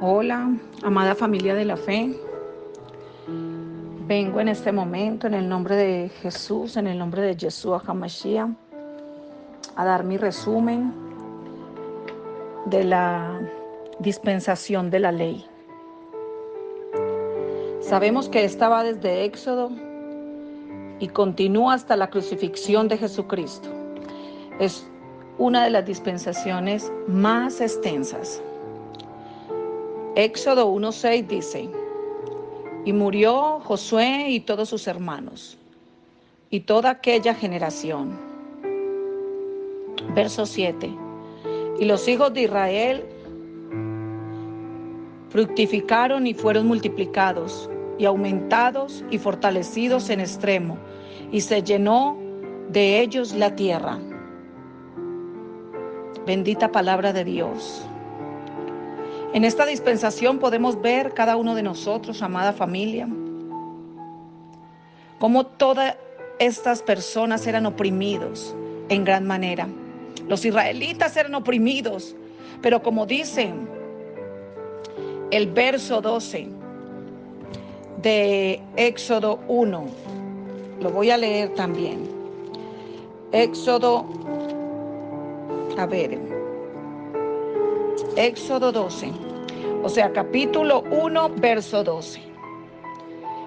Hola, amada familia de la fe. Vengo en este momento en el nombre de Jesús, en el nombre de Yeshua HaMashiach, a dar mi resumen de la dispensación de la ley. Sabemos que esta va desde Éxodo y continúa hasta la crucifixión de Jesucristo. Es una de las dispensaciones más extensas. Éxodo 1:6 dice: y murió Josué y todos sus hermanos, y toda aquella generación. Verso 7. Y los hijos de Israel fructificaron y fueron multiplicados, y aumentados y fortalecidos en extremo, y se llenó de ellos la tierra. Bendita palabra de Dios. En esta dispensación podemos ver cada uno de nosotros, amada familia, cómo todas estas personas eran oprimidos en gran manera. Los israelitas eran oprimidos, pero como dice el verso 12 de Éxodo 1, lo voy a leer también. Éxodo 12, o sea, capítulo 1, verso 12.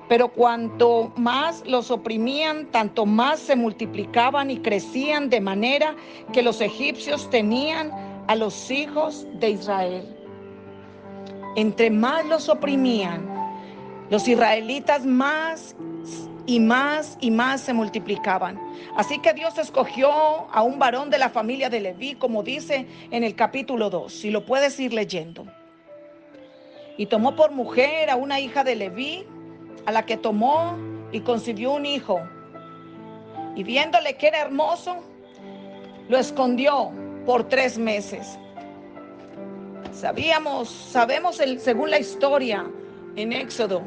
Pero cuanto más los oprimían, tanto más se multiplicaban y crecían, de manera que los egipcios tenían a los hijos de Israel. Entre más los oprimían, los israelitas más y más y más se multiplicaban. Así que Dios escogió a un varón de la familia de Leví, como dice en el capítulo 2, si lo puedes ir leyendo. Y tomó por mujer a una hija de Leví, a la que tomó y concibió un hijo. Y viéndole que era hermoso, lo escondió por 3 meses. Sabemos según la historia en Éxodo,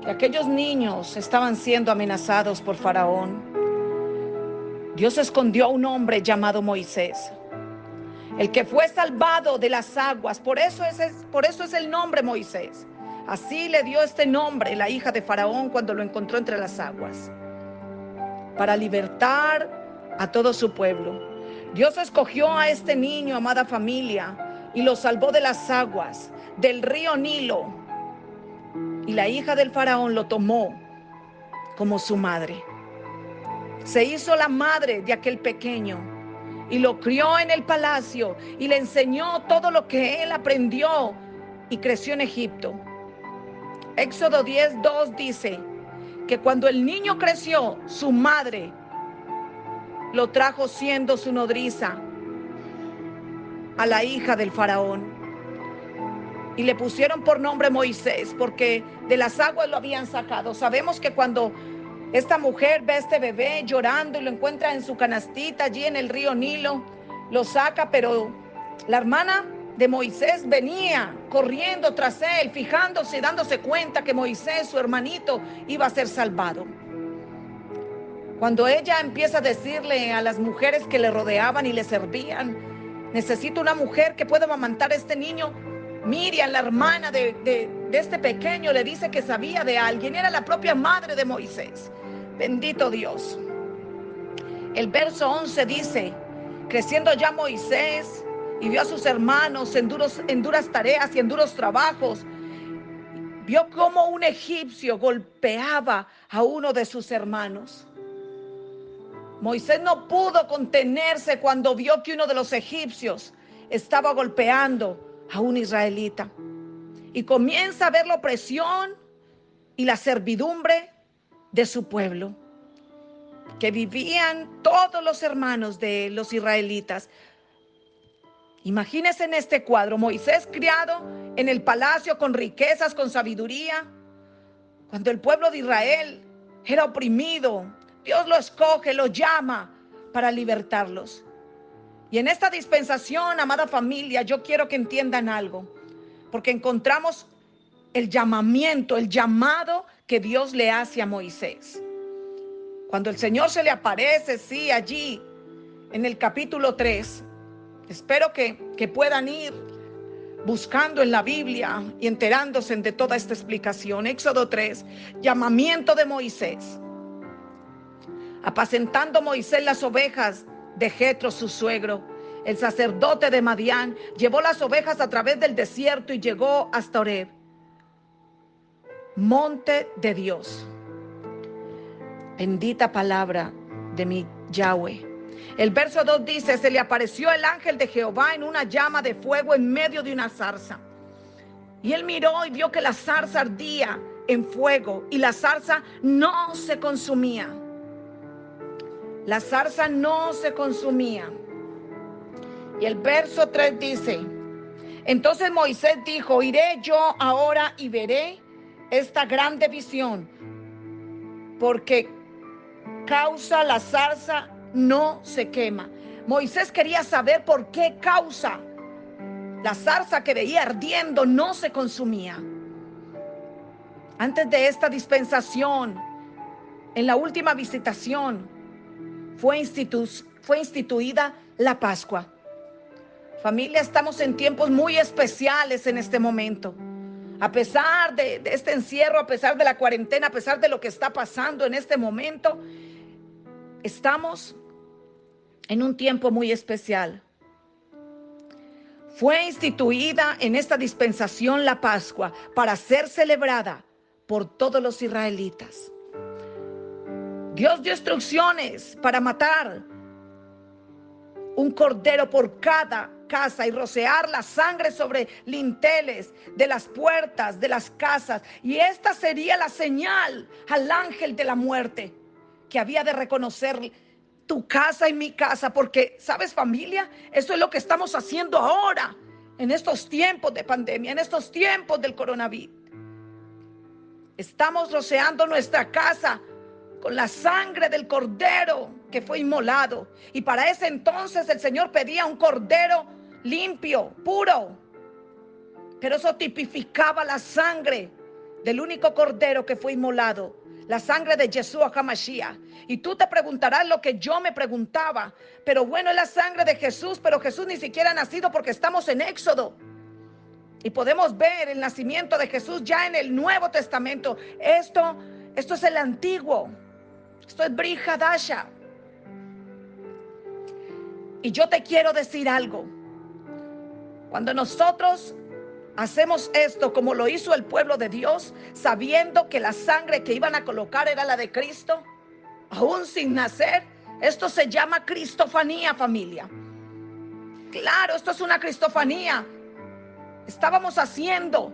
que aquellos niños estaban siendo amenazados por Faraón. Dios escondió a un hombre llamado Moisés, el que fue salvado de las aguas. Por eso es el nombre Moisés. Así le dio este nombre la hija de Faraón cuando lo encontró entre las aguas, para libertar a todo su pueblo. Dios escogió a este niño, amada familia, y lo salvó de las aguas, del río Nilo. Y la hija del Faraón lo tomó como su madre. Se hizo la madre de aquel pequeño y lo crió en el palacio y le enseñó todo lo que él aprendió y creció en Egipto. Éxodo 10:2 dice que cuando el niño creció, su madre lo trajo siendo su nodriza a la hija del Faraón. Y le pusieron por nombre Moisés, porque de las aguas lo habían sacado. Sabemos que cuando esta mujer ve a este bebé llorando y lo encuentra en su canastita allí en el río Nilo, lo saca, pero la hermana de Moisés venía corriendo tras él, fijándose y dándose cuenta que Moisés, su hermanito, iba a ser salvado. Cuando ella empieza a decirle a las mujeres que le rodeaban y le servían: necesito una mujer que pueda amamantar a este niño, Miriam, la hermana de este pequeño, le dice que sabía de alguien. Era la propia madre de Moisés. Bendito Dios. El verso 11 dice: creciendo ya Moisés y vio a sus hermanos en duras tareas y en duros trabajos, vio cómo un egipcio golpeaba a uno de sus hermanos. Moisés no pudo contenerse cuando vio que uno de los egipcios estaba golpeando a un israelita, y comienza a ver la opresión y la servidumbre de su pueblo, que vivían todos los hermanos de los israelitas. Imagínense en este cuadro: Moisés criado en el palacio con riquezas, con sabiduría, cuando el pueblo de Israel era oprimido. Dios lo escoge, lo llama para libertarlos. Y en esta dispensación, amada familia, yo quiero que entiendan algo, porque encontramos el llamamiento, el llamado que Dios le hace a Moisés. Cuando el Señor se le aparece, sí, allí en el capítulo 3, espero que puedan ir buscando en la Biblia y enterándose de toda esta explicación. Éxodo 3, llamamiento de Moisés. Apacentando Moisés las ovejas de Jetro, su suegro, el sacerdote de Madián, llevó las ovejas a través del desierto y llegó hasta Horeb, monte de Dios. Bendita palabra de mi Yahweh. El verso 2 dice: se le apareció el ángel de Jehová en una llama de fuego en medio de una zarza. Y él miró y vio que la zarza ardía en fuego y la zarza no se consumía. La zarza no se consumía. Y el verso 3 dice: entonces Moisés dijo: iré yo ahora y veré esta grande visión, porque causa la zarza no se quema. Moisés quería saber por qué causa la zarza que veía ardiendo no se consumía. Antes de esta dispensación, en la última visitación, fue instituida la Pascua. Familia, estamos en tiempos muy especiales en este momento. A pesar de este encierro, a pesar de la cuarentena, a pesar de lo que está pasando en este momento, estamos en un tiempo muy especial. Fue instituida en esta dispensación la Pascua para ser celebrada por todos los israelitas. Dios dio instrucciones para matar un cordero por cada casa y rociar la sangre sobre linteles de las puertas de las casas. Y esta sería la señal al ángel de la muerte, que había de reconocer tu casa y mi casa. Porque, ¿sabes, familia? Eso es lo que estamos haciendo ahora, en estos tiempos de pandemia, en estos tiempos del coronavirus. Estamos rociando nuestra casa con la sangre del cordero que fue inmolado. Y para ese entonces el Señor pedía un cordero limpio, puro. Pero eso tipificaba la sangre del único cordero que fue inmolado, la sangre de Yeshua HaMashiach. Y tú te preguntarás lo que yo me preguntaba. Pero bueno, es la sangre de Jesús, pero Jesús ni siquiera ha nacido, porque estamos en Éxodo. Y podemos ver el nacimiento de Jesús ya en el Nuevo Testamento. Esto es el antiguo. Esto es Brit Hadasha. Y yo te quiero decir algo. Cuando nosotros hacemos esto como lo hizo el pueblo de Dios, sabiendo que la sangre que iban a colocar era la de Cristo, aún sin nacer, esto se llama cristofanía, familia. Claro, esto es una cristofanía. Estábamos haciendo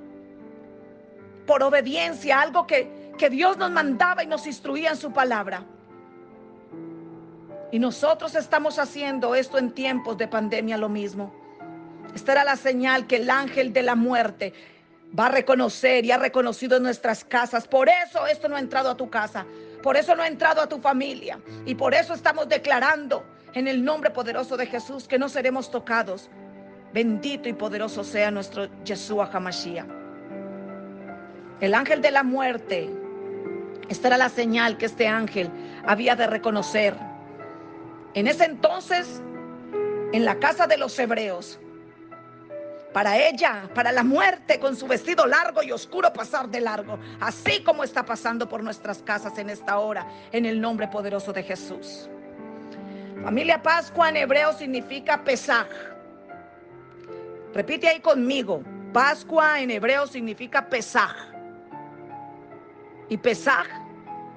por obediencia algo que Dios nos mandaba y nos instruía en su palabra. Y nosotros estamos haciendo esto en tiempos de pandemia lo mismo. Esta era la señal que el ángel de la muerte va a reconocer y ha reconocido en nuestras casas. Por eso esto no ha entrado a tu casa. Por eso no ha entrado a tu familia. Y por eso estamos declarando en el nombre poderoso de Jesús que no seremos tocados. Bendito y poderoso sea nuestro Yeshua HaMashiach. El ángel de la muerte, esta era la señal que este ángel había de reconocer. En ese entonces, en la casa de los hebreos, para ella, para la muerte, con su vestido largo y oscuro, pasar de largo, así como está pasando por nuestras casas en esta hora, en el nombre poderoso de Jesús. Familia, Pascua en hebreo significa Pesaj. Repite ahí conmigo: Pascua en hebreo significa Pesaj. Y Pesaj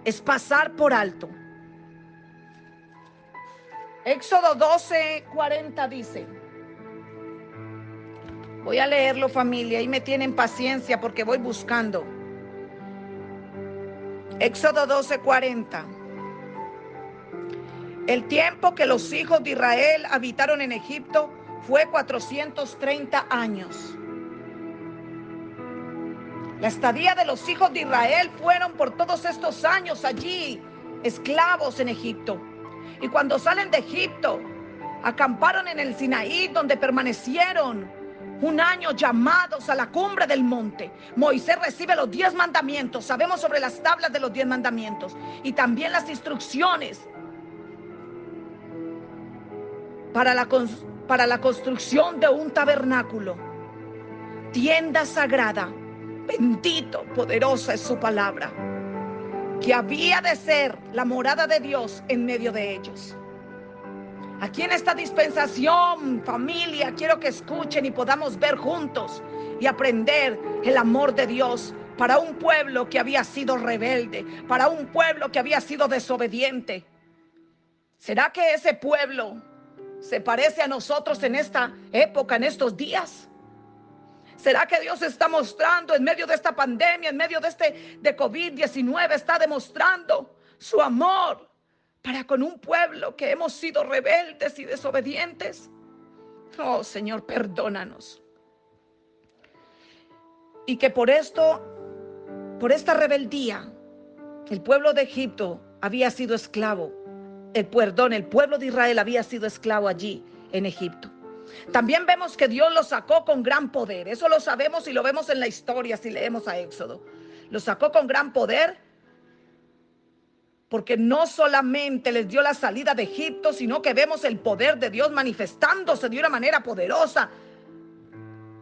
es pasar por alto. Éxodo 12:40 dice, voy a leerlo, familia, y me tienen paciencia porque voy buscando. Éxodo 12:40. El tiempo que los hijos de Israel habitaron en Egipto fue 430 años. La estadía de los hijos de Israel fueron por todos estos años allí, esclavos en Egipto. Y cuando salen de Egipto, acamparon en el Sinaí, donde permanecieron un año, llamados a la cumbre del monte. Moisés recibe los 10 mandamientos. Sabemos sobre las tablas de los 10 mandamientos. Y también las instrucciones para la construcción de un tabernáculo. tienda sagrada. Bendito, poderosa es su palabra, que había de ser la morada de Dios en medio de ellos. Aquí en esta dispensación, familia, quiero que escuchen y podamos ver juntos y aprender el amor de Dios para un pueblo que había sido rebelde, para un pueblo que había sido desobediente. ¿Será que ese pueblo se parece a nosotros en esta época, en estos días? ¿Será que Dios está mostrando en medio de esta pandemia, en medio de COVID-19, está demostrando su amor para con un pueblo que hemos sido rebeldes y desobedientes? Oh, Señor, perdónanos. Y que por esta rebeldía, el pueblo de Egipto había sido esclavo. El pueblo de Israel había sido esclavo allí en Egipto. También vemos que Dios los sacó con gran poder. Eso lo sabemos y lo vemos en la historia si leemos a Éxodo. Los sacó con gran poder porque no solamente les dio la salida de Egipto, sino que vemos el poder de Dios manifestándose de una manera poderosa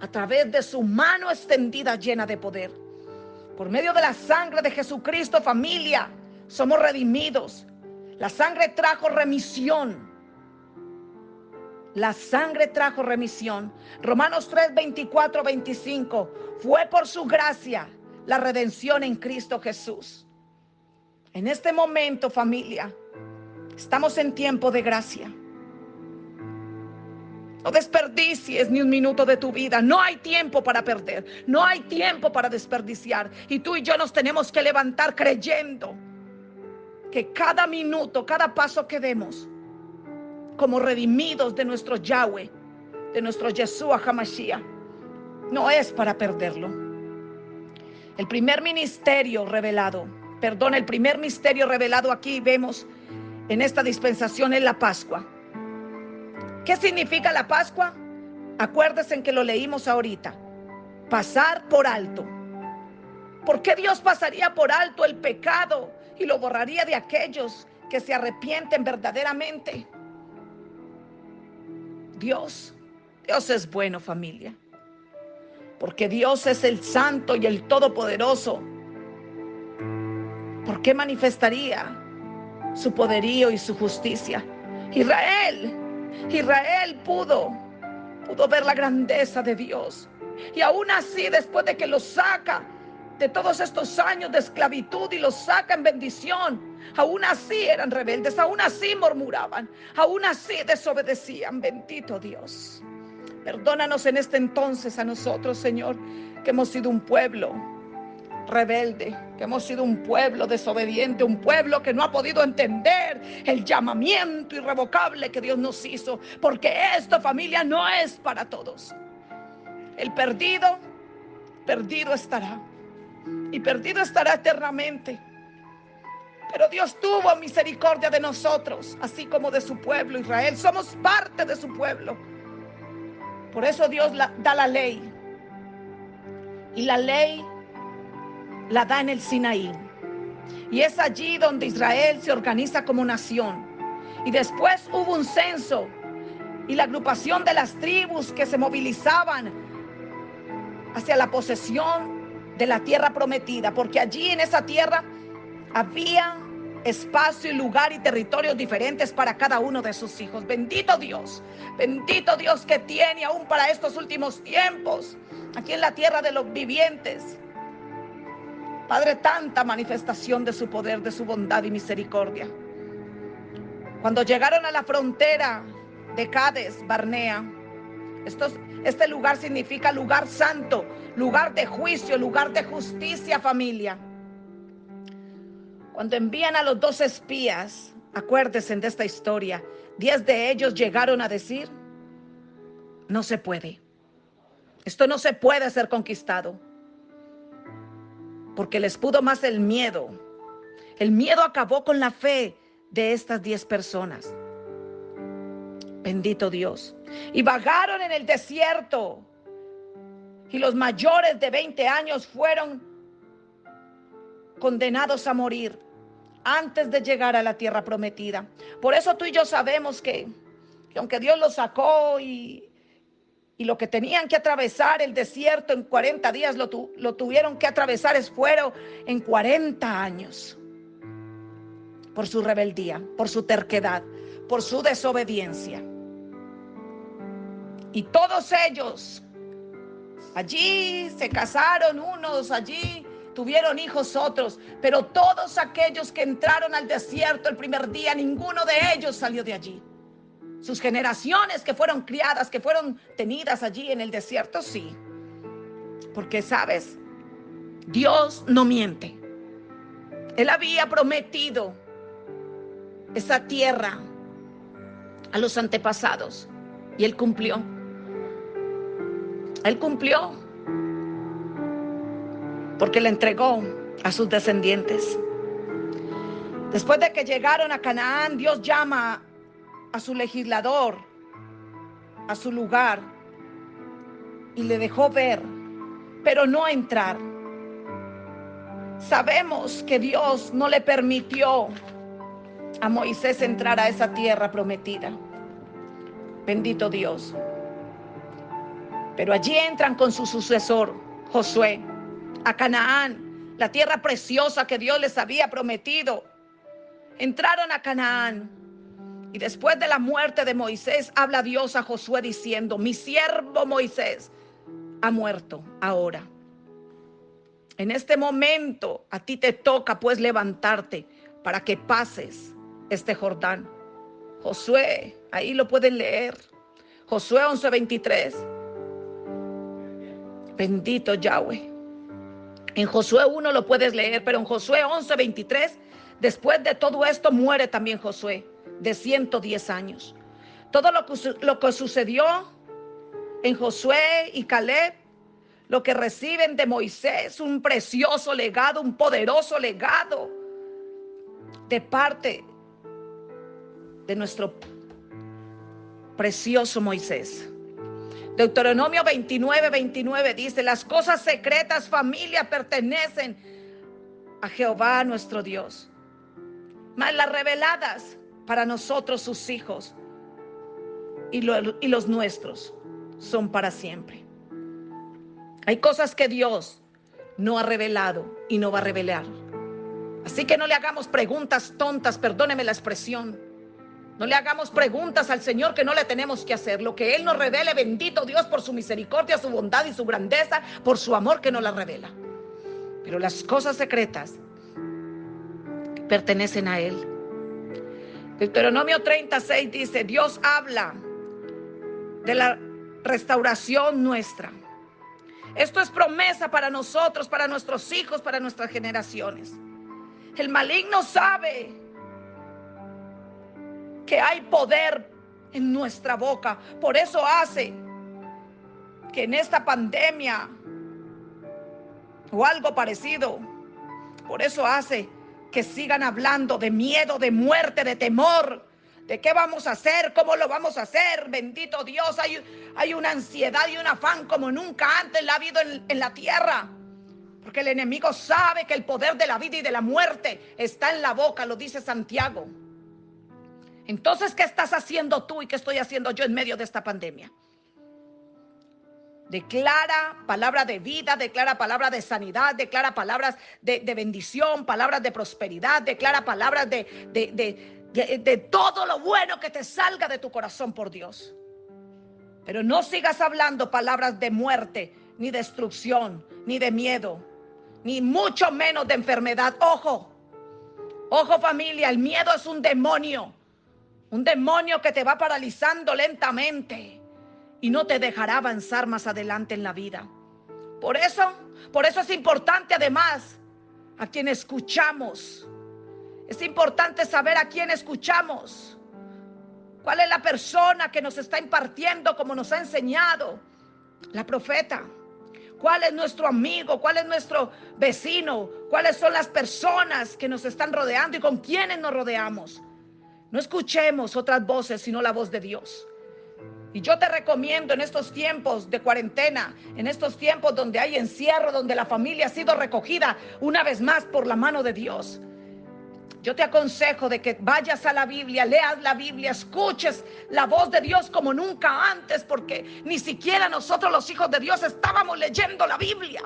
a través de su mano extendida llena de poder. Por medio de la sangre de Jesucristo, familia, somos redimidos. La sangre trajo remisión. La sangre trajo remisión. Romanos 3, 24, 25. Fue por su gracia la redención en Cristo Jesús. En este momento, familia, estamos en tiempo de gracia. No desperdicies ni un minuto de tu vida. No hay tiempo para perder. No hay tiempo para desperdiciar. Y tú y yo nos tenemos que levantar creyendo que cada minuto, cada paso que demos, como redimidos de nuestro Yahweh, de nuestro Yeshua HaMashiach, no es para perderlo. El primer misterio revelado aquí vemos en esta dispensación es la Pascua. ¿Qué significa la Pascua? Acuérdense que lo leímos ahorita. Pasar por alto. ¿Por qué Dios pasaría por alto el pecado y lo borraría de aquellos que se arrepienten verdaderamente? Dios es bueno, familia, porque Dios es el santo y el todopoderoso. ¿Por qué manifestaría su poderío y su justicia? Israel pudo ver la grandeza de Dios, y aún así, después de que los saca de todos estos años de esclavitud y los saca en bendición, aún así eran rebeldes, aún así murmuraban, aún así desobedecían. Bendito Dios. Perdónanos en este entonces a nosotros, Señor, que hemos sido un pueblo rebelde, que hemos sido un pueblo desobediente, un pueblo que no ha podido entender el llamamiento irrevocable que Dios nos hizo, porque esto, familia, no es para todos. El perdido estará, y perdido estará eternamente. Pero Dios tuvo misericordia de nosotros, así como de su pueblo Israel. Somos parte de su pueblo. Por eso Dios da la ley. Y la ley la da en el Sinaí. Y es allí donde Israel se organiza como nación. Y después hubo un censo y la agrupación de las tribus que se movilizaban hacia la posesión de la tierra prometida, porque allí en esa tierra había espacio y lugar y territorios diferentes para cada uno de sus hijos. Bendito Dios que tiene aún para estos últimos tiempos aquí en la tierra de los vivientes, Padre, tanta manifestación de su poder, de su bondad y misericordia. Cuando llegaron a la frontera de Cades Barnea, este lugar significa lugar santo, lugar de juicio, lugar de justicia, familia. Cuando envían a los 2 espías, acuérdense de esta historia, 10 de ellos llegaron a decir: no se puede. Esto no se puede ser conquistado. Porque les pudo más el miedo. El miedo acabó con la fe de estas 10 personas. Bendito Dios. Y vagaron en el desierto. Y los mayores de 20 años fueron condenados a morir antes de llegar a la tierra prometida. Por eso tú y yo sabemos que aunque Dios los sacó y Y lo que tenían que atravesar el desierto en 40 días, lo tuvieron que atravesar fueron en 40 años. Por su rebeldía, por su terquedad, por su desobediencia. Y todos ellos, allí se casaron unos, allí tuvieron hijos otros, pero todos aquellos que entraron al desierto el primer día, ninguno de ellos salió de allí. Sus generaciones que fueron criadas, que fueron tenidas allí en el desierto, sí. Porque, ¿sabes? Dios no miente. Él había prometido esa tierra a los antepasados y Él cumplió. Él cumplió porque le entregó a sus descendientes. Después de que llegaron a Canaán, Dios llama a su legislador a su lugar y le dejó ver, pero no entrar. Sabemos que Dios no le permitió a Moisés entrar a esa tierra prometida. Bendito Dios. Pero allí entran con su sucesor, Josué, a Canaán, la tierra preciosa que Dios les había prometido. Entraron a Canaán. Y después de la muerte de Moisés, habla Dios a Josué diciendo: mi siervo Moisés ha muerto ahora. En este momento a ti te toca pues levantarte para que pases este Jordán. Josué, ahí lo pueden leer. Josué 11:23. Bendito Yahweh. En Josué 1 lo puedes leer, pero en Josué 11:23, después de todo esto muere también Josué, de 110 años. Todo lo que sucedió en Josué y Caleb, lo que reciben de Moisés, un precioso legado, un poderoso legado de parte de nuestro precioso Moisés. Deuteronomio 29:29 dice: las cosas secretas, familia, pertenecen a Jehová nuestro Dios, mas las reveladas para nosotros sus hijos y los nuestros son para siempre. Hay cosas que Dios no ha revelado y no va a revelar. Así que no le hagamos preguntas tontas, perdóneme la expresión. No le hagamos preguntas al Señor que no le tenemos que hacer. Lo que Él nos revele, bendito Dios, por su misericordia, su bondad y su grandeza, por su amor que nos la revela. Pero las cosas secretas pertenecen a Él. Deuteronomio 36 dice: Dios habla de la restauración nuestra. Esto es promesa para nosotros, para nuestros hijos, para nuestras generaciones. El maligno sabe que hay poder en nuestra boca. Por eso hace que en esta pandemia o algo parecido, por eso hace que sigan hablando de miedo, de muerte, de temor, de qué vamos a hacer, cómo lo vamos a hacer. Bendito Dios, hay una ansiedad y un afán como nunca antes la ha habido en la tierra. Porque el enemigo sabe que el poder de la vida y de la muerte está en la boca, lo dice Santiago. Entonces, ¿qué estás haciendo tú y qué estoy haciendo yo en medio de esta pandemia? Declara palabra de vida, declara palabra de sanidad, declara palabras de bendición, palabras de prosperidad, declara palabras de todo lo bueno que te salga de tu corazón por Dios. Pero no sigas hablando palabras de muerte, ni destrucción, ni de miedo, ni mucho menos de enfermedad. Ojo, ojo familia, el miedo es un demonio que te va paralizando lentamente y no te dejará avanzar más adelante en la vida. Por eso es importante además a quien escuchamos. Es importante saber a quién escuchamos. ¿Cuál es la persona que nos está impartiendo como nos ha enseñado la profeta? ¿Cuál es nuestro amigo? ¿Cuál es nuestro vecino? ¿Cuáles son las personas que nos están rodeando y con quiénes nos rodeamos? No escuchemos otras voces sino la voz de Dios. Y yo te recomiendo en estos tiempos de cuarentena, en estos tiempos donde hay encierro, donde la familia ha sido recogida una vez más por la mano de Dios, Yo te aconsejo de que vayas a la Biblia, leas la Biblia, escuches la voz de Dios como nunca antes, porque ni siquiera nosotros los hijos de Dios estábamos leyendo la Biblia.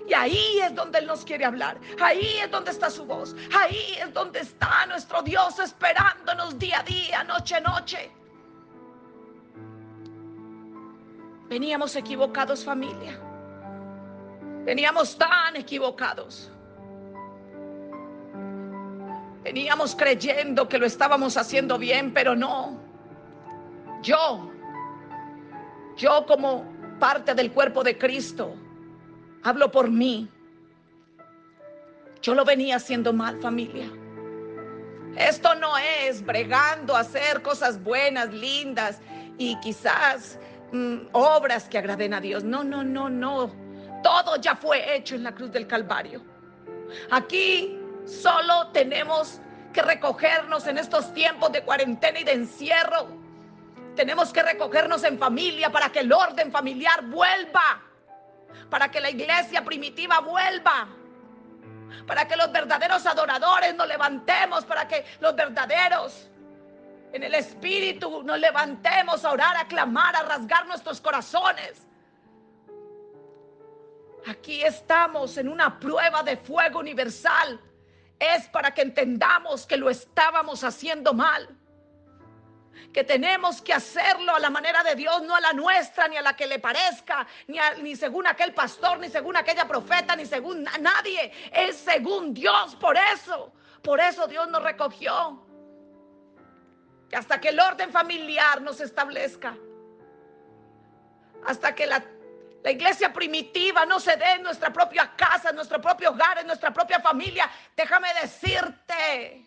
Y ahí es donde Él nos quiere hablar, ahí es donde está su voz, ahí es donde está nuestro Dios esperándonos día a día, noche a noche. Veníamos equivocados, familia, veníamos tan equivocados. Veníamos creyendo que lo estábamos haciendo bien, pero no. Yo como parte del cuerpo de Cristo, hablo por mí. Yo lo venía haciendo mal, familia. Esto no es bregando a hacer cosas buenas, lindas y quizás obras que agraden a Dios. No. Todo ya fue hecho en la cruz del Calvario. Aquí solo tenemos que recogernos en estos tiempos de cuarentena y de encierro. Tenemos que recogernos en familia para que el orden familiar vuelva, para que la iglesia primitiva vuelva, para que los verdaderos adoradores nos levantemos, para que los verdaderos en el espíritu nos levantemos a orar, a clamar, a rasgar nuestros corazones. Aquí estamos en una prueba de fuego universal. Es para que entendamos que lo estábamos haciendo mal, que tenemos que hacerlo a la manera de Dios, no a la nuestra, ni a la que le parezca, ni según aquel pastor, ni según aquella profeta, ni según nadie. Es según Dios. Por eso Dios nos recogió. Y hasta que el orden familiar nos establezca, hasta que la iglesia primitiva no se dé en nuestra propia casa, en nuestro propio hogar, en nuestra propia familia, déjame decirte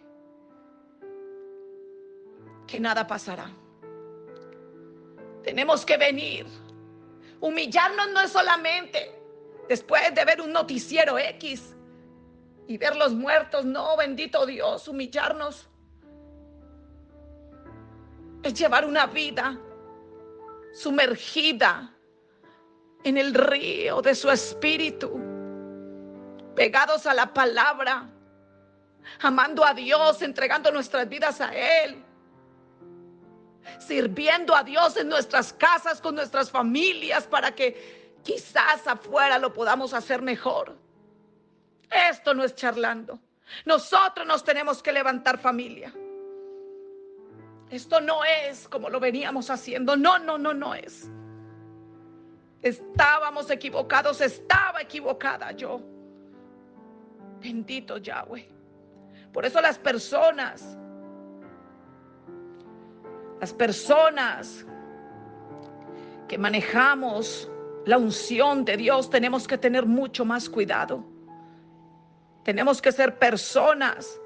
que nada pasará. Tenemos que venir. Humillarnos no es solamente después de ver un noticiero X y ver los muertos. No, bendito Dios, humillarnos es llevar una vida sumergida en el río de su espíritu, pegados a la palabra, amando a Dios, entregando nuestras vidas a Él, sirviendo a Dios en nuestras casas, con nuestras familias, para que quizás afuera lo podamos hacer mejor. Esto no es charlando. Nosotros nos tenemos que levantar, familia. Esto no es como lo veníamos haciendo. No es. Estábamos equivocados, estaba equivocada yo. Bendito Yahweh. Por eso las personas que manejamos la unción de Dios, tenemos que tener mucho más cuidado. Tenemos que ser personas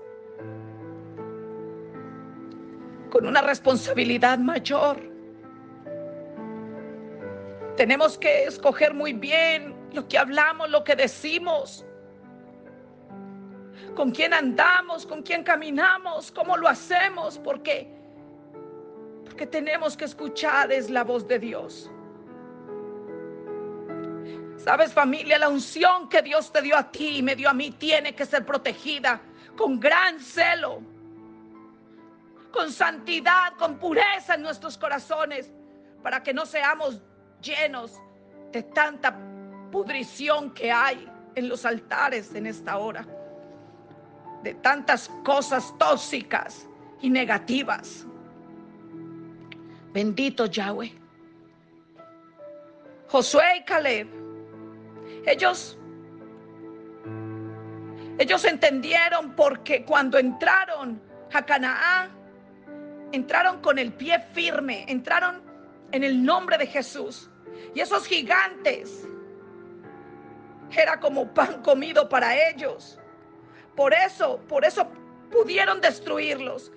con una responsabilidad mayor. Tenemos que escoger muy bien lo que hablamos, lo que decimos, con quién andamos, con quién caminamos, cómo lo hacemos, porque tenemos que escuchar es la voz de Dios. Sabes, familia, la unción que Dios te dio a ti y me dio a mí tiene que ser protegida con gran celo, con santidad, con pureza en nuestros corazones, para que no seamos llenos de tanta pudrición que hay en los altares en esta hora, de tantas cosas tóxicas y negativas. Bendito Yahweh. Josué y Caleb, ellos entendieron, porque cuando entraron a Canaán, entraron con el pie firme, entraron en el nombre de Jesús. Y esos gigantes era como pan comido para ellos. Por eso pudieron destruirlos.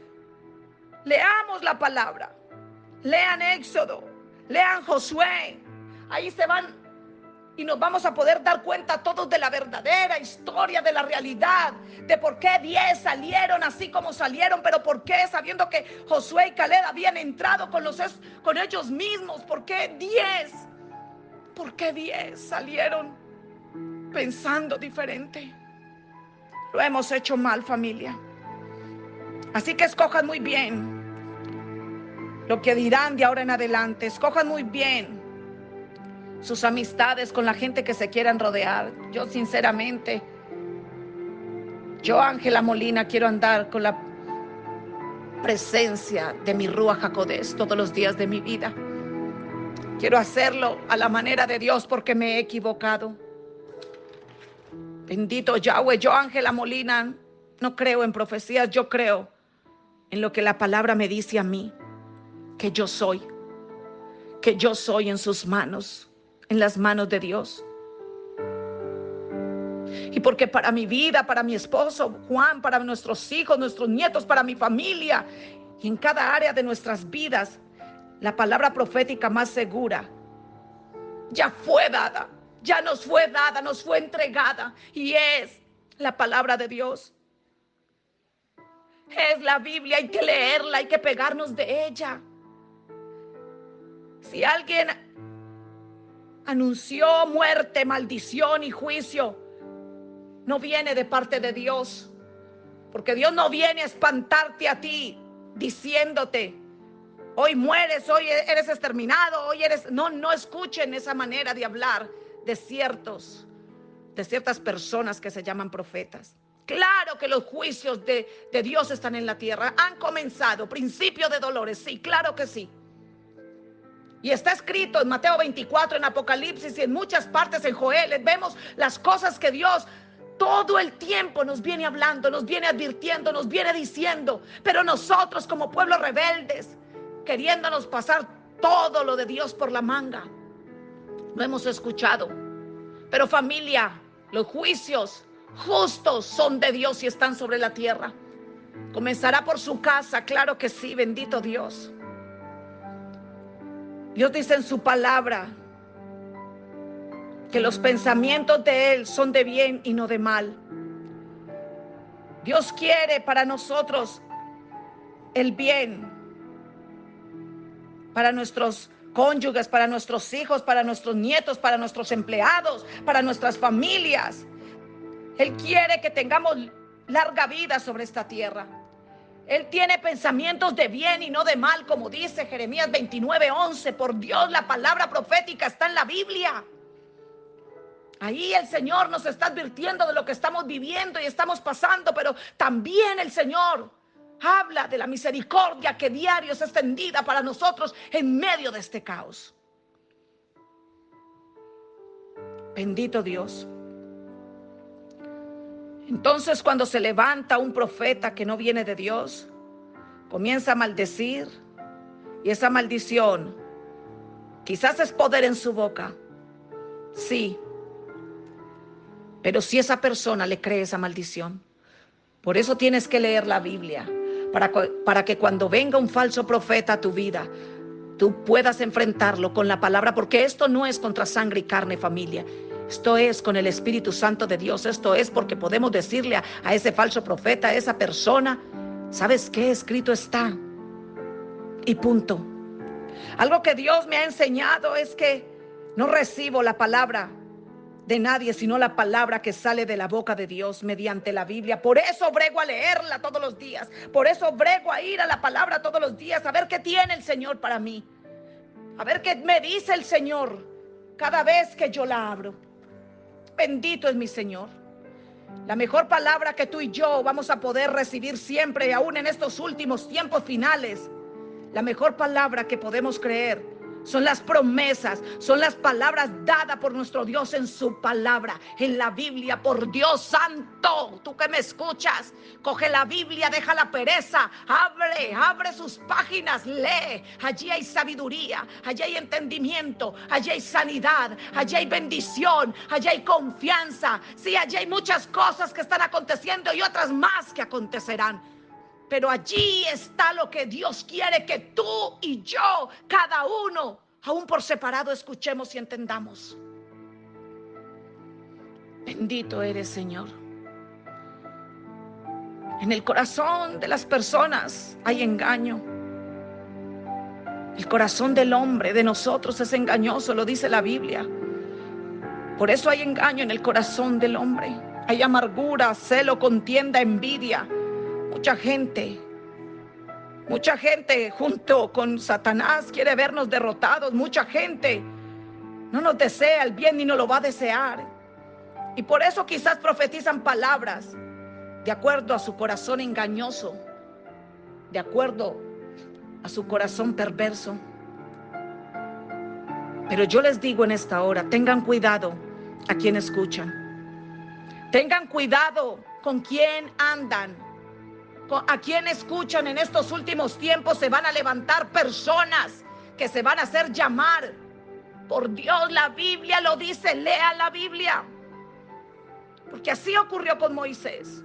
Leamos la palabra. Lean Éxodo, lean Josué. Ahí se van y nos vamos a poder dar cuenta todos de la verdadera historia, de la realidad, de por qué 10 salieron así como salieron, pero por qué, sabiendo que Josué y Caleb habían entrado con ellos mismos, por qué 10 salieron pensando diferente. Lo hemos hecho mal, familia. Así que escojan muy bien lo que dirán de ahora en adelante. Escojan muy bien sus amistades con la gente que se quieran rodear. Yo sinceramente, Ángela Molina, quiero andar con la presencia de mi Ruach HaKodesh todos los días de mi vida. Quiero hacerlo a la manera de Dios porque me he equivocado. Bendito Yahweh. Yo, Ángela Molina, no creo en profecías. Yo creo en lo que la palabra me dice a mí, que yo soy en sus manos, en las manos de Dios. Y porque para mi vida, para mi esposo Juan, para nuestros hijos, nuestros nietos, para mi familia y en cada área de nuestras vidas, la palabra profética más segura ya fue dada, ya nos fue dada, nos fue entregada, y es la palabra de Dios. Es la Biblia, hay que leerla, hay que pegarnos de ella. Si alguien anunció muerte, maldición y juicio, no viene de parte de Dios, porque Dios no viene a espantarte a ti diciéndote: hoy mueres, hoy eres exterminado, hoy eres... No escuchen esa manera de hablar de ciertas personas que se llaman profetas. Claro que los juicios de Dios están en la tierra, han comenzado, principio de dolores, sí, claro que sí. Y está escrito en Mateo 24, en Apocalipsis y en muchas partes en Joel. Vemos las cosas que Dios todo el tiempo nos viene hablando, nos viene advirtiendo, nos viene diciendo. Pero nosotros como pueblo rebeldes, queriéndonos pasar todo lo de Dios por la manga, no hemos escuchado. Pero familia, los juicios justos son de Dios y están sobre la tierra. Comenzará por su casa, claro que sí, bendito Dios. Dios dice en su palabra que los pensamientos de Él son de bien y no de mal. Dios quiere para nosotros el bien, para nuestros cónyuges, para nuestros hijos, para nuestros nietos, para nuestros empleados, para nuestras familias. Él quiere que tengamos larga vida sobre esta tierra. Él tiene pensamientos de bien y no de mal, como dice Jeremías 29:11. Por Dios, la palabra profética está en la Biblia. Ahí el Señor nos está advirtiendo de lo que estamos viviendo y estamos pasando, pero también el Señor habla de la misericordia que diario es extendida para nosotros en medio de este caos. Bendito Dios. Entonces, cuando se levanta un profeta que no viene de Dios, comienza a maldecir, y esa maldición quizás es poder en su boca, sí, pero si esa persona le cree esa maldición. Por eso tienes que leer la Biblia, para que cuando venga un falso profeta a tu vida, tú puedas enfrentarlo con la palabra, porque esto no es contra sangre y carne, familia. Esto es con el Espíritu Santo de Dios. Esto es porque podemos decirle a ese falso profeta, a esa persona: ¿sabes qué? Escrito está. Y punto. Algo que Dios me ha enseñado es que no recibo la palabra de nadie, sino la palabra que sale de la boca de Dios mediante la Biblia. Por eso brego a leerla todos los días. Por eso brego a ir a la palabra todos los días, a ver qué tiene el Señor para mí, a ver qué me dice el Señor cada vez que yo la abro. Bendito es mi Señor. La mejor palabra que tú y yo vamos a poder recibir siempre, aún en estos últimos tiempos finales, la mejor palabra que podemos creer son las promesas, son las palabras dadas por nuestro Dios en su palabra, en la Biblia. Por Dios santo, tú que me escuchas, coge la Biblia, deja la pereza, abre sus páginas, lee. Allí hay sabiduría, allí hay entendimiento, allí hay sanidad, allí hay bendición, allí hay confianza. Sí, allí hay muchas cosas que están aconteciendo y otras más que acontecerán. Pero allí está lo que Dios quiere que tú y yo, cada uno, aún por separado, escuchemos y entendamos. Bendito eres, Señor. En el corazón de las personas hay engaño. El corazón del hombre, de nosotros, es engañoso, lo dice la Biblia. Por eso hay engaño en el corazón del hombre. Hay amargura, celo, contienda, envidia. Mucha gente Mucha gente junto con Satanás quiere vernos derrotados. Mucha gente no nos desea el bien ni nos lo va a desear. Y por eso quizás profetizan palabras de acuerdo a su corazón engañoso, de acuerdo a su corazón perverso. Pero yo les digo en esta hora, tengan cuidado a quien escuchan. Tengan cuidado con quién andan, a quién escuchan. En estos últimos tiempos se van a levantar personas que se van a hacer llamar por Dios. La Biblia lo dice, lea la Biblia. Porque así ocurrió con Moisés.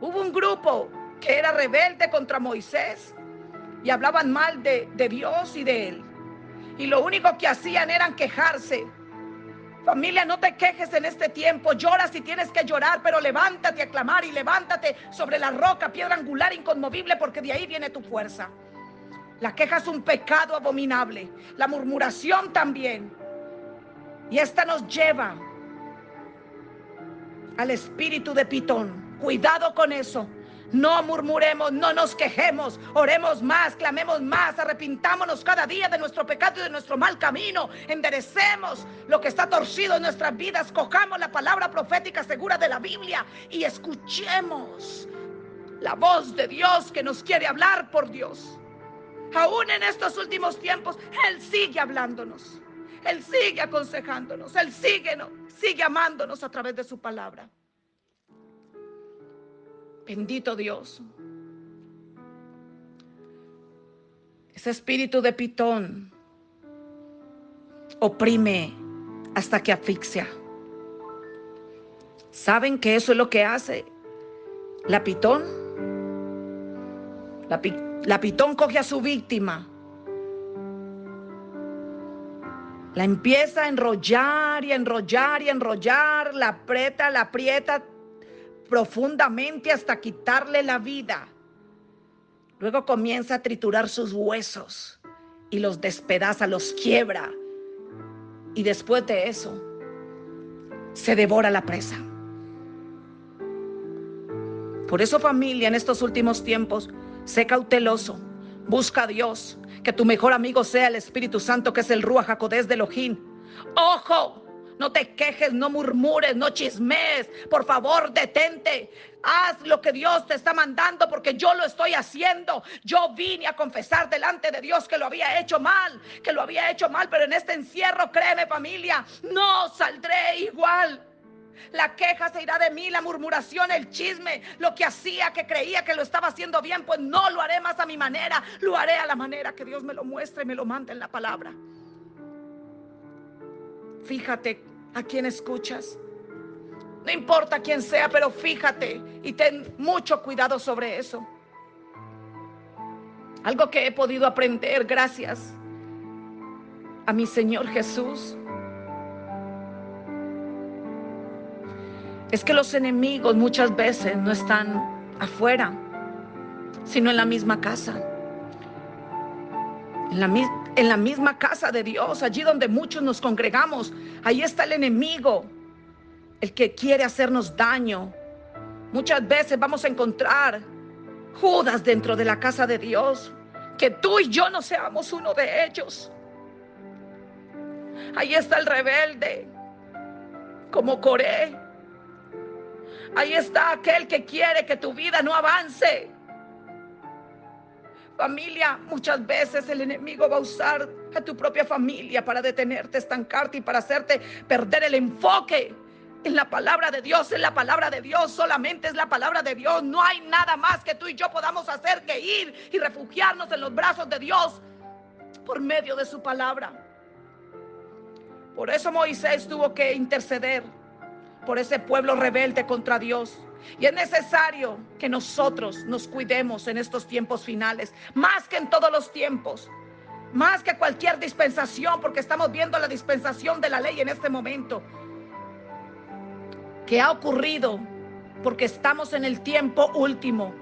Hubo un grupo que era rebelde contra Moisés y hablaban mal de Dios y de él. Y lo único que hacían era quejarse. Familia, no te quejes en este tiempo. Llora si tienes que llorar, pero levántate a clamar y levántate sobre la roca, piedra angular inconmovible, porque de ahí viene tu fuerza. La queja es un pecado abominable. La murmuración también. Y esta nos lleva al espíritu de Pitón. Cuidado con eso. No murmuremos, no nos quejemos, oremos más, clamemos más, arrepintámonos cada día de nuestro pecado y de nuestro mal camino, enderecemos lo que está torcido en nuestras vidas, cojamos la palabra profética segura de la Biblia y escuchemos la voz de Dios que nos quiere hablar por Dios. Aún en estos últimos tiempos, Él sigue hablándonos, Él sigue aconsejándonos, Él sigue amándonos a través de su palabra. Bendito Dios. Ese espíritu de Pitón oprime hasta que asfixia. ¿Saben que eso es lo que hace la Pitón? La Pitón coge a su víctima, la empieza a enrollar y enrollar y enrollar, la aprieta profundamente hasta quitarle la vida. Luego comienza a triturar sus huesos y los despedaza, los quiebra. Y después de eso, se devora la presa. Por eso, familia, en estos últimos tiempos, sé cauteloso, busca a Dios, que tu mejor amigo sea el Espíritu Santo, que es el Ruach HaKodesh de Elohim. ¡Ojo! No te quejes, no murmures, no chismes. Por favor, detente. Haz lo que Dios te está mandando, porque yo lo estoy haciendo. Yo vine a confesar delante de Dios que lo había hecho mal, pero en este encierro, créeme, familia, no saldré igual. La queja se irá de mí, la murmuración, el chisme, lo que hacía, que creía que lo estaba haciendo bien, pues no lo haré más a mi manera, lo haré a la manera que Dios me lo muestre y me lo mande en la palabra. Fíjate a quién escuchas. No importa quién sea, pero fíjate y ten mucho cuidado sobre eso. Algo que he podido aprender gracias a mi Señor Jesús es que los enemigos muchas veces no están afuera, sino en la misma casa. En la misma casa de Dios, allí donde muchos nos congregamos, ahí está el enemigo, el que quiere hacernos daño. Muchas veces vamos a encontrar Judas dentro de la casa de Dios, que tú y yo no seamos uno de ellos. Ahí está el rebelde, como Coré. Ahí está aquel que quiere que tu vida no avance. Familia, muchas veces el enemigo va a usar a tu propia familia para detenerte, estancarte y para hacerte perder el enfoque en la palabra de Dios. En la palabra de Dios, solamente es la palabra de Dios. No hay nada más que tú y yo podamos hacer que ir y refugiarnos en los brazos de Dios por medio de su palabra. Por eso Moisés tuvo que interceder por ese pueblo rebelde contra Dios. Y es necesario que nosotros nos cuidemos en estos tiempos finales, más que en todos los tiempos, más que cualquier dispensación, porque estamos viendo la dispensación de la ley en este momento, que ha ocurrido porque estamos en el tiempo último.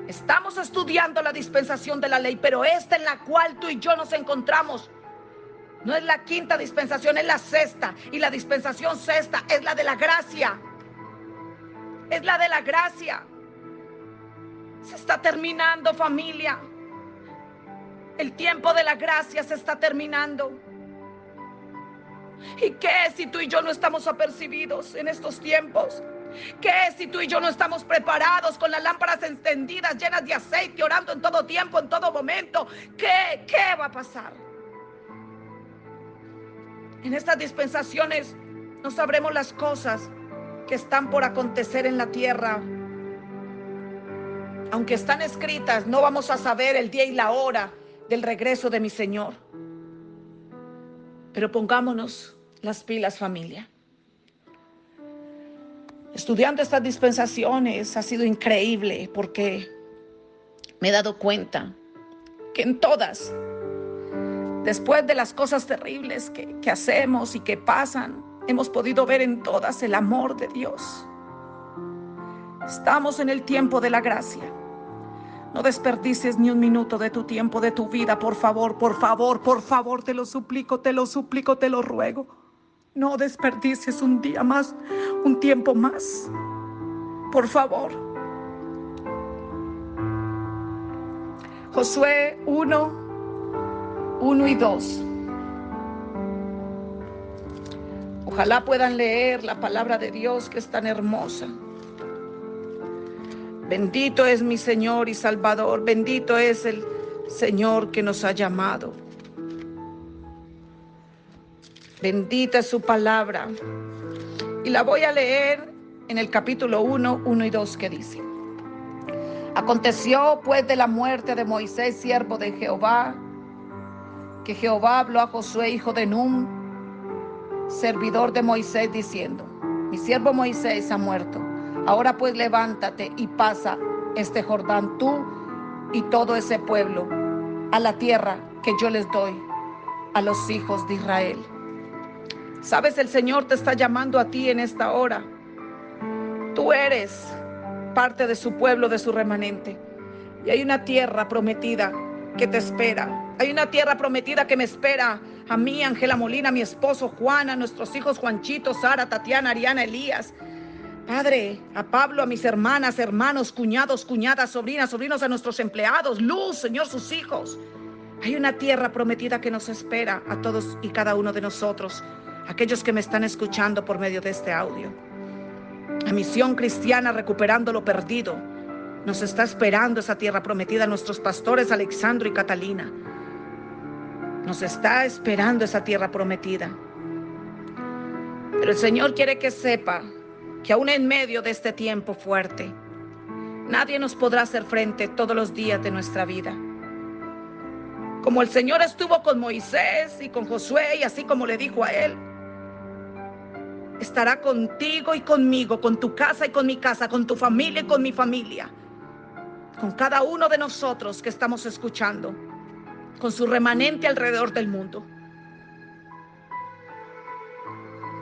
Estamos estudiando la dispensación de la ley, pero esta en la cual tú y yo nos encontramos no es la quinta dispensación, es la sexta. Y la dispensación sexta es la de la gracia. Es la de la gracia. Se está terminando, familia. El tiempo de la gracia se está terminando. ¿Y qué si tú y yo no estamos apercibidos en estos tiempos? ¿Qué si tú y yo no estamos preparados con las lámparas encendidas, llenas de aceite, orando en todo tiempo, en todo momento? ¿Qué va a pasar? En estas dispensaciones no sabremos las cosas que están por acontecer en la tierra. Aunque están escritas, no vamos a saber el día y la hora del regreso de mi Señor. Pero pongámonos las pilas, familia. Estudiando estas dispensaciones ha sido increíble, porque me he dado cuenta que en todas, después de las cosas terribles que hacemos y que pasan, hemos podido ver en todas el amor de Dios. Estamos en el tiempo de la gracia. No desperdicies ni un minuto de tu tiempo, de tu vida, por favor, por favor, por favor, te lo suplico, te lo suplico, te lo ruego. No desperdicies un día más, un tiempo más, por favor. Josué 1 y 2. Ojalá puedan leer la palabra de Dios, que es tan hermosa. Bendito es mi Señor y Salvador, bendito es el Señor que nos ha llamado. Bendita es su palabra. Y la voy a leer en el capítulo 1 y 2, que dice: Aconteció pues de la muerte de Moisés, siervo de Jehová, que Jehová habló a Josué, hijo de Nun, servidor de Moisés, diciendo: Mi siervo Moisés ha muerto. Ahora pues levántate y pasa este Jordán, tú y todo ese pueblo, a la tierra que yo les doy a los hijos de Israel. Sabes, el Señor te está llamando a ti en esta hora. Tú eres parte de su pueblo, de su remanente. Y hay una tierra prometida que te espera. Hay una tierra prometida que me espera a mí, Ángela Molina, a mi esposo Juan, a nuestros hijos Juanchito, Sara, Tatiana, Ariana, Elías. Padre, a Pablo, a mis hermanas, hermanos, cuñados, cuñadas, sobrinas, sobrinos, a nuestros empleados, Luz, Señor, sus hijos. Hay una tierra prometida que nos espera a todos y cada uno de nosotros, aquellos que me están escuchando por medio de este audio. A Misión Cristiana Recuperando lo Perdido nos está esperando esa tierra prometida. Nuestros pastores Alexandro y Catalina, nos está esperando esa tierra prometida. Pero el Señor quiere que sepa que aún en medio de este tiempo fuerte, nadie nos podrá hacer frente todos los días de nuestra vida. Como el Señor estuvo con Moisés y con Josué, y así como le dijo a él, estará contigo y conmigo, con tu casa y con mi casa, con tu familia y con mi familia, con cada uno de nosotros que estamos escuchando, con su remanente alrededor del mundo.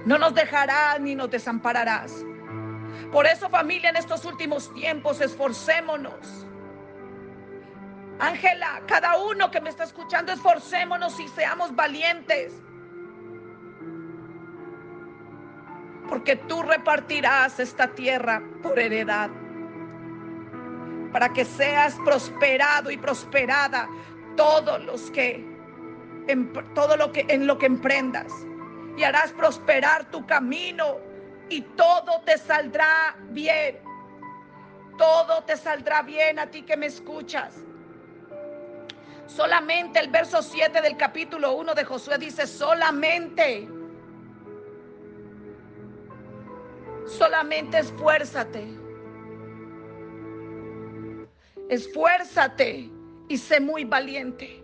No nos dejarás ni nos desampararás. Por eso, familia, en estos últimos tiempos, esforcémonos. Ángela, cada uno que me está escuchando, esforcémonos y seamos valientes. Porque tú repartirás esta tierra por heredad, para que seas prosperado y prosperada en lo que emprendas, y harás prosperar tu camino, y todo te saldrá bien. Todo te saldrá bien a ti que me escuchas. Solamente el verso 7 del capítulo 1 de Josué dice: solamente esfuérzate. Esfuérzate y sé muy valiente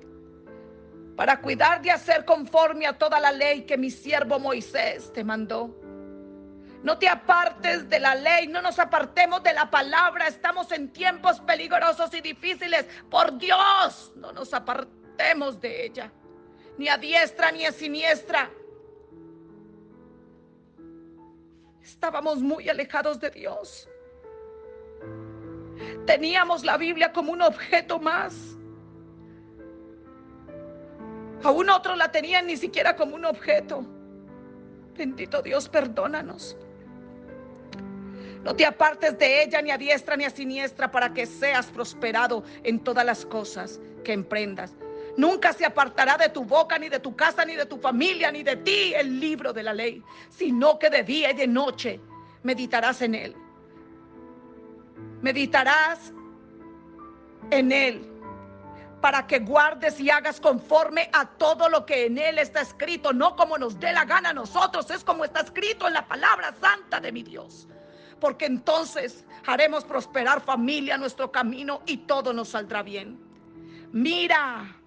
para cuidar de hacer conforme a toda la ley que mi siervo Moisés te mandó. No te apartes de la ley, no nos apartemos de la palabra. Estamos en tiempos peligrosos y difíciles. Por Dios, no nos apartemos de ella, ni a diestra ni a siniestra. Estábamos muy alejados de Dios. Teníamos la Biblia como un objeto más. Aún otros la tenían ni siquiera como un objeto. Bendito Dios, perdónanos. No te apartes de ella ni a diestra ni a siniestra, para que seas prosperado en todas las cosas que emprendas. Nunca se apartará de tu boca, ni de tu casa, ni de tu familia, ni de ti el libro de la ley, sino que de día y de noche meditarás en él. Meditarás en él, para que guardes y hagas conforme a todo lo que en él está escrito, no como nos dé la gana a nosotros, es como está escrito en la palabra santa de mi Dios. Porque entonces haremos prosperar, familia, nuestro camino, y todo nos saldrá bien. Mira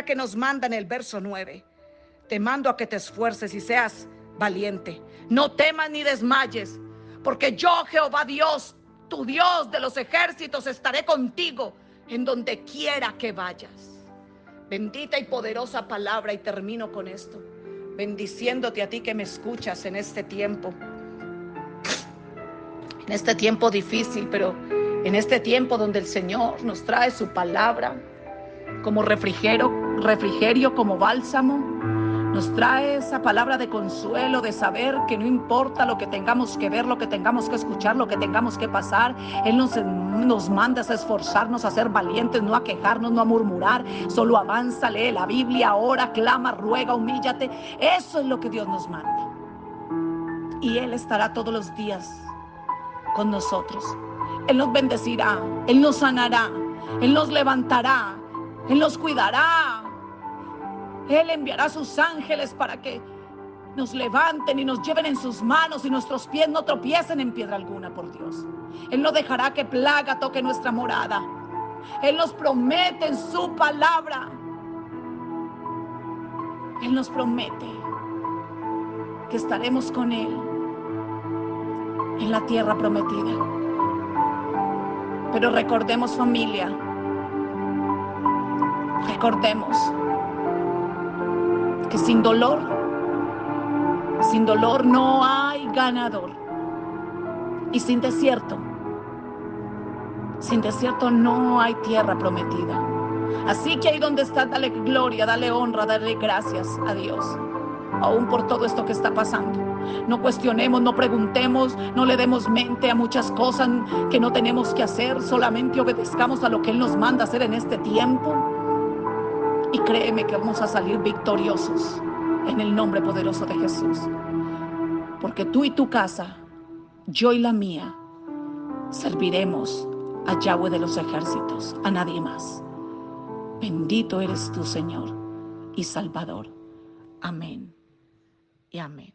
que nos manda en el verso 9. Te mando a que te esfuerces y seas valiente. No temas ni desmayes, porque yo, Jehová Dios, tu Dios de los ejércitos, estaré contigo en donde quiera que vayas. Bendita y poderosa palabra, y termino con esto, bendiciéndote a ti que me escuchas en este tiempo difícil, pero en este tiempo donde el Señor nos trae su palabra como refrigerio, como bálsamo. Nos trae esa palabra de consuelo, de saber que no importa lo que tengamos que ver, lo que tengamos que escuchar, lo que tengamos que pasar, Él nos manda a esforzarnos, a ser valientes, no a quejarnos, no a murmurar. Solo avanza, lee la Biblia, ora, clama, ruega, humíllate. Eso es lo que Dios nos manda. Y Él estará todos los días con nosotros. Él nos bendecirá, Él nos sanará, Él nos levantará, Él nos cuidará. Él enviará a sus ángeles para que nos levanten y nos lleven en sus manos, y nuestros pies no tropiecen en piedra alguna, por Dios. Él no dejará que plaga toque nuestra morada. Él nos promete en su palabra. Él nos promete que estaremos con Él en la tierra prometida. Pero recordemos, familia, recordemos que sin dolor no hay ganador. Y sin desierto no hay tierra prometida. Así que ahí donde estás, dale gloria, dale honra, dale gracias a Dios, aún por todo esto que está pasando. No cuestionemos, no preguntemos, no le demos mente a muchas cosas que no tenemos que hacer. Solamente obedezcamos a lo que Él nos manda hacer en este tiempo. Y créeme que vamos a salir victoriosos en el nombre poderoso de Jesús. Porque tú y tu casa, yo y la mía, serviremos a Yahweh de los ejércitos, a nadie más. Bendito eres tú, Señor y Salvador. Amén y amén.